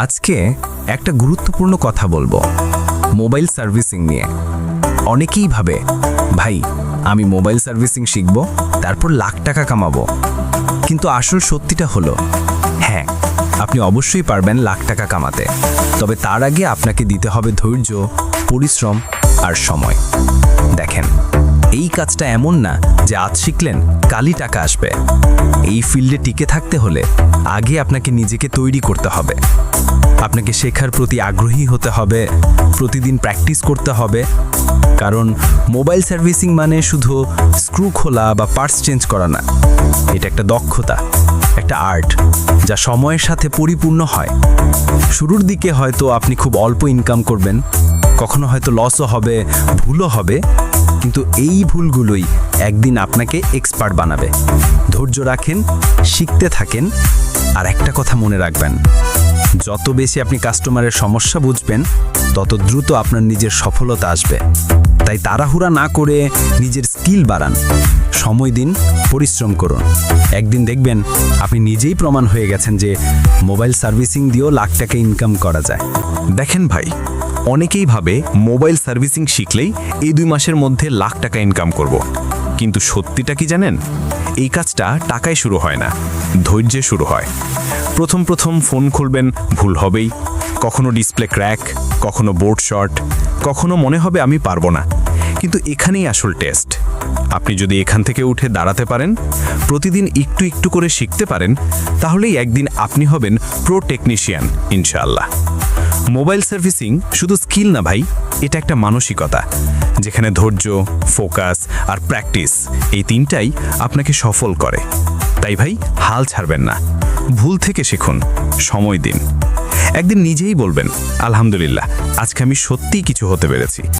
আজকে একটা গুরুত্বপূর্ণ কথা বলবো মোবাইল সার্ভিসিং নিয়ে। অনেকেই ভাবে ভাই আমি মোবাইল সার্ভিসিং শিখব তারপর লাখ টাকা কামাবো, কিন্তু আসল সত্যিটা হলো হ্যাঁ, আপনি অবশ্যই পারবেন লাখ টাকা কামাতে, তবে তার আগে আপনাকে দিতে হবে ধৈর্য, পরিশ্রম আর সময়। দেখেন, এই কাজটা এমন না যে আজ শিখলেন কালই টাকা আসবে। এই ফিল্ডে টিকে থাকতে হলে আগে আপনাকে নিজেকে তৈরি করতে হবে। আপনাকে শেখার প্রতি আগ্রহী হতে হবে, প্রতিদিন প্র্যাকটিস করতে হবে। কারণ মোবাইল সার্ভিসিং মানে শুধু স্ক্রু খোলা বা পার্টস চেঞ্জ করা না, এটা একটা দক্ষতা, একটা আর্ট যা সময়ের সাথে পরিপূর্ণ হয়। শুরুর দিকে হয়তো আপনি খুব অল্প ইনকাম করবেন, কখনো হয়তো লসও হবে, ভুলও হবে, কিন্তু এই ভুলগুলোই একদিন আপনাকে এক্সপার্ট বানাবে। ধৈর্য রাখেন, শিখতে থাকেন, আর একটা কথা মনে রাখবেন, যত বেশি আপনি কাস্টমারের সমস্যা বুঝবেন তত দ্রুত আপনার নিজের সফলতা আসবে। তাই তাড়াহুড়া না করে নিজের স্কিল বাড়ান, সময় দিন, পরিশ্রম করুন। একদিন দেখবেন আপনি নিজেই প্রমাণ হয়ে গেছেন যে মোবাইল সার্ভিসিং দিয়েও লাখ টাকা ইনকাম করা যায়। দেখেন ভাই, অনেকেই ভাবে মোবাইল সার্ভিসিং শিখলেই এই 2 মাসের মধ্যে লাখ টাকা ইনকাম করব। কিন্তু সত্যিটা কি জানেন? এই কাজটা টাকায় শুরু হয় না, ধৈর্যে শুরু হয়। প্রথম ফোন খুলবেন, ভুল হবেই, কখনো ডিসপ্লে ক্র্যাক, কখনো বোর্ড শর্ট, কখনো মনে হবে আমি পারবো না। কিন্তু এখানেই আসল টেস্ট। আপনি যদি এখান থেকে উঠে দাঁড়াতে পারেন, প্রতিদিন একটু একটু করে শিখতে পারেন, তাহলেই একদিন আপনি হবেন প্রো টেকনিশিয়ান ইনশাআল্লাহ। মোবাইল সার্ভিসিং শুধু স্কিল না ভাই, এটা একটা মানসিকতা, যেখানে ধৈর্য, ফোকাস আর প্র্যাকটিস এই 3টাই আপনাকে সফল করে। তাই ভাই, হাল ছাড়বেন না, ভুল থেকে শিখুন, সময় দিন। একদিন নিজেই বলবেন আলহামদুলিল্লাহ, আজকে আমি সত্যিই কিছু হতে পেরেছি।